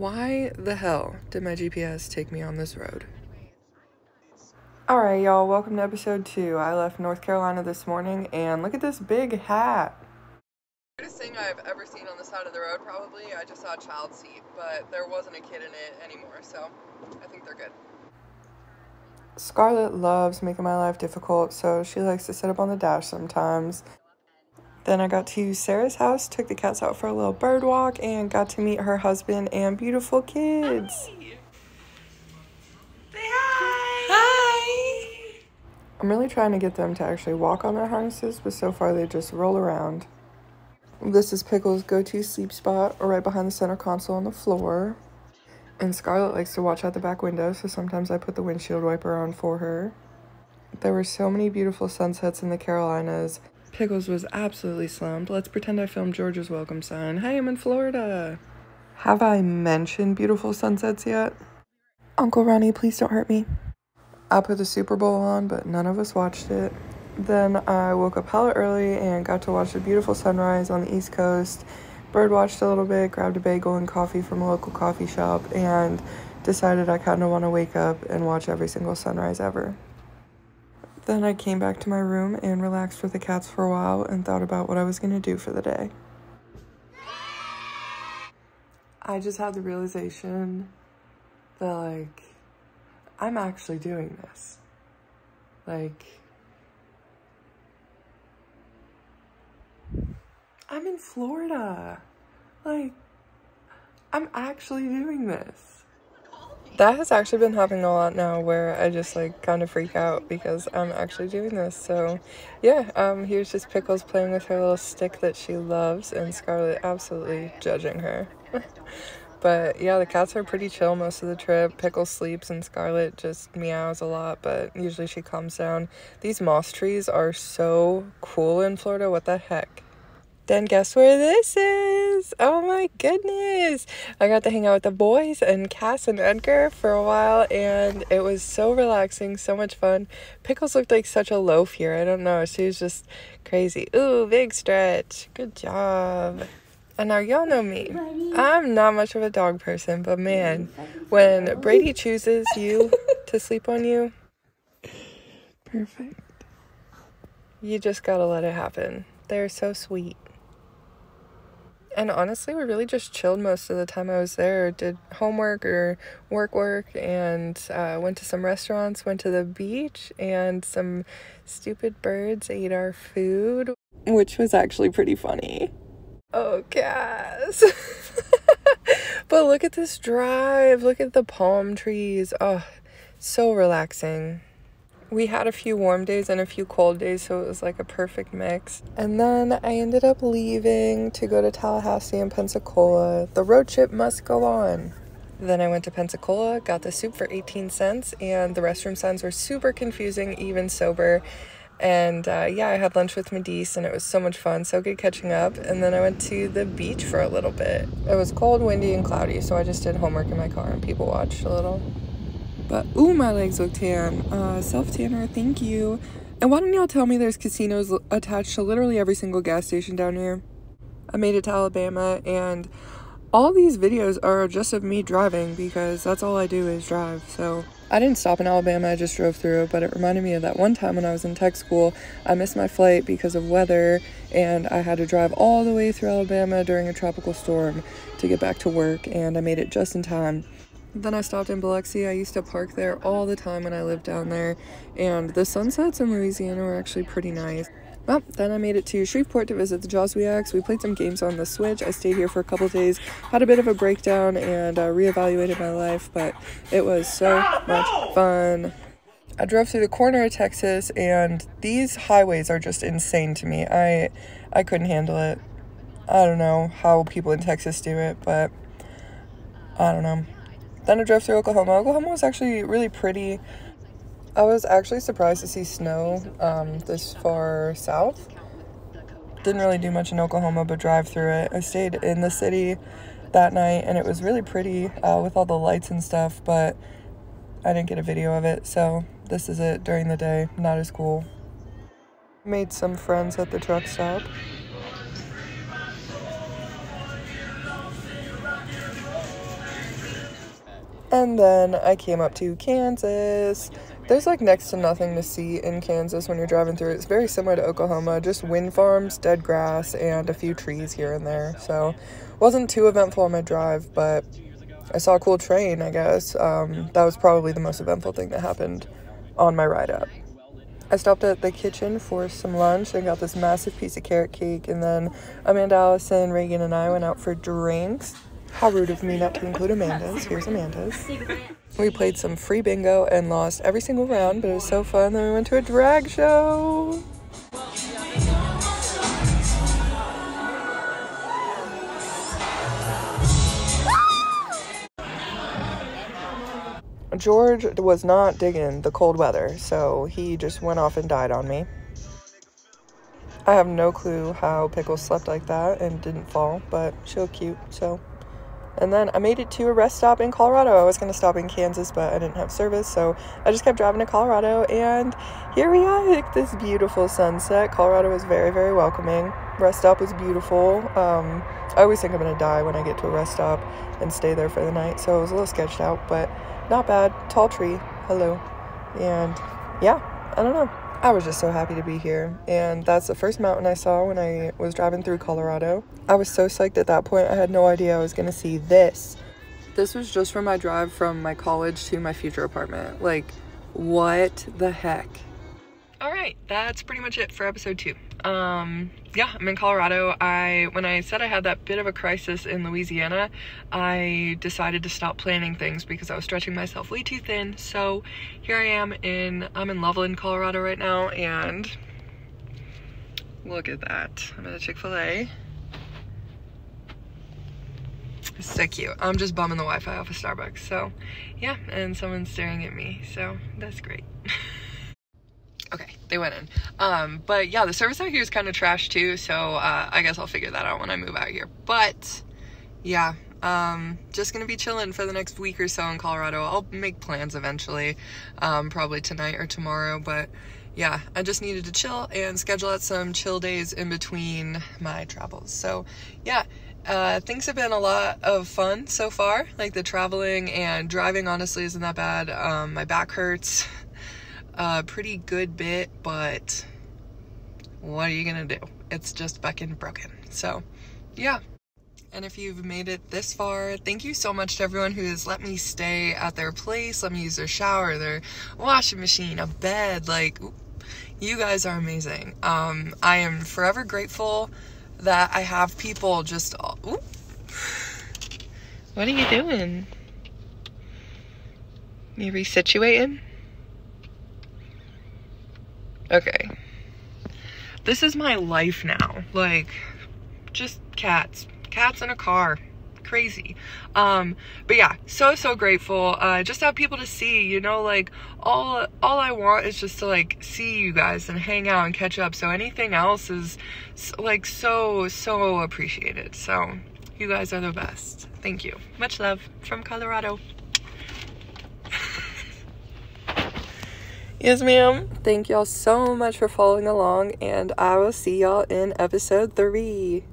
Why the hell did my GPS take me on this road? Alright, y'all, welcome to episode 2. I left North Carolina this morning, and look at this big hat. The weirdest thing I've ever seen on the side of the road, probably. I just saw a child seat, but there wasn't a kid in it anymore, so I think they're good. Scarlett loves making my life difficult, so she likes to sit up on the dash sometimes. Then I got to Sarah's house, took the cats out for a little bird walk, and got to meet her husband and beautiful kids. Hi. Say hi. Hi. I'm really trying to get them to actually walk on their harnesses, but so far they just roll around. This is Pickle's go-to sleep spot, right behind the center console on the floor. And Scarlett likes to watch out the back window, so sometimes I put the windshield wiper on for her. There were so many beautiful sunsets in the Carolinas. Pickles was absolutely slumped. Let's pretend I filmed Georgia's welcome sign. Hey, I'm in Florida. Have I mentioned beautiful sunsets yet? Uncle Ronnie, please don't hurt me. I put the Super Bowl on, but none of us watched it. Then I woke up hella early and got to watch the beautiful sunrise on the East Coast. Bird watched a little bit, grabbed a bagel and coffee from a local coffee shop, and decided I kind of want to wake up and watch every single sunrise ever. Then I came back to my room and relaxed with the cats for a while and thought about what I was going to do for the day. I just had the realization that, like, I'm actually doing this. Like, I'm in Florida. Like, I'm actually doing this. That has actually been happening a lot now, where I just like kind of freak out because I'm actually doing this. So yeah, here's just Pickles playing with her little stick that she loves, and Scarlett absolutely judging her. But yeah, the cats are pretty chill most of the trip. Pickles sleeps and Scarlett just meows a lot, but usually she calms down. These moss trees are so cool in Florida. What the heck? Then guess where this is? Oh my goodness. I got to hang out with the boys and Cass and Edgar for a while, and it was so relaxing, so much fun. Pickles looked like such a loaf here. I don't know. She was just crazy. Ooh, big stretch. Good job. And now y'all know me. I'm not much of a dog person, but man, when Brady chooses you to sleep on you, perfect. You just gotta let it happen. They're so sweet. And honestly, we really just chilled most of the time I was there. Did homework or work, and went to some restaurants, went to the beach, and some stupid birds ate our food, which was actually pretty funny. Oh, Cass. But look at this drive. Look at the palm trees. Oh, so relaxing. We had a few warm days and a few cold days, so it was like a perfect mix. And then I ended up leaving to go to Tallahassee and Pensacola. The road trip must go on. Then I went to Pensacola, got the soup for 18 cents, and the restroom signs were super confusing, even sober. And yeah, I had lunch with Medice, and it was so much fun, so good catching up. And then I went to the beach for a little bit. It was cold, windy, and cloudy, so I just did homework in my car and people watched a little. But, ooh, my legs look tan. Self-tanner, thank you. And why don't y'all tell me there's casinos attached to literally every single gas station down here? I made it to Alabama, and all these videos are just of me driving because that's all I do is drive. So I didn't stop in Alabama, I just drove through, but it reminded me of that one time when I was in tech school. I missed my flight because of weather, and I had to drive all the way through Alabama during a tropical storm to get back to work, and I made it just in time. Then I stopped in Biloxi. I used to park there all the time when I lived down there, and the sunsets in Louisiana were actually pretty nice. Well, then I made it to Shreveport to visit the Joswiaks. We played some games on the Switch. I stayed here for a couple days, had a bit of a breakdown, and reevaluated my life, but it was so much fun. I drove through the corner of Texas, and these highways are just insane to me. I couldn't handle it. I don't know how people in Texas do it, but I don't know. Then I drove through Oklahoma. Oklahoma was actually really pretty. I was actually surprised to see snow this far south. Didn't really do much in Oklahoma but drive through it. I stayed in the city that night, and it was really pretty with all the lights and stuff, but I didn't get a video of it, so this is it during the day. Not as cool. Made some friends at the truck stop. And then I came up to Kansas. There's like next to nothing to see in Kansas when you're driving through. It's very similar to Oklahoma, just wind farms, dead grass, and a few trees here and there. So wasn't too eventful on my drive, but I saw a cool train, I guess. That was probably the most eventful thing that happened on my ride up. I stopped at the kitchen for some lunch and got this massive piece of carrot cake, and then Amanda, Allison, Reagan, and I went out for drinks. How rude of me not to include Amanda's. Here's Amanda's. We played some free bingo and lost every single round, but it was so fun. Then we went to a drag show. George was not digging the cold weather, so he just went off and died on me. I have no clue how Pickles slept like that and didn't fall, but she looked cute, so. And then I made it to a rest stop in Colorado. I was going to stop in Kansas, but I didn't have service, so I just kept driving to Colorado, and here we are at this beautiful sunset. Colorado was very, very welcoming. Rest stop was beautiful. I always think I'm going to die when I get to a rest stop and stay there for the night, so it was a little sketched out, but not bad. Tall tree. Hello. And yeah, I don't know. I was just so happy to be here, and that's the first mountain I saw when I was driving through Colorado. I was so psyched at that point. I had no idea I was gonna see this. This was just for my drive from my college to my future apartment. Like, what the heck? All right, that's pretty much it for episode 2. Yeah, I'm in Colorado. When I said I had that bit of a crisis in Louisiana, I decided to stop planning things because I was stretching myself way too thin. So here I am I'm in Loveland, Colorado right now, and look at that. I'm at a Chick-fil-A. It's so cute. I'm just bumming the Wi-Fi off of Starbucks. So yeah, and someone's staring at me, so that's great. Okay, they went in. But yeah, the service out here is kind of trash too, so I guess I'll figure that out when I move out here. But yeah, just gonna be chilling for the next week or so in Colorado. I'll make plans eventually, probably tonight or tomorrow, but yeah, I just needed to chill and schedule out some chill days in between my travels. So yeah, things have been a lot of fun so far. Like the traveling and driving honestly isn't that bad. My back hurts a pretty good bit, but what are you gonna do? It's just fucking broken. So yeah. And if you've made it this far, thank you so much to everyone who has let me stay at their place, let me use their shower, their washing machine, a bed. Like, you guys are amazing. I am forever grateful that I have people just, what are you doing? You resituating? Okay. This is my life now. Like, just cats in a car. Crazy. But yeah, so grateful. Just to have people to see, you know, like all I want is just to like see you guys and hang out and catch up. So anything else is like so appreciated. So you guys are the best. Thank you. Much love from Colorado. Yes, ma'am. Thank y'all so much for following along, and I will see y'all in episode 3.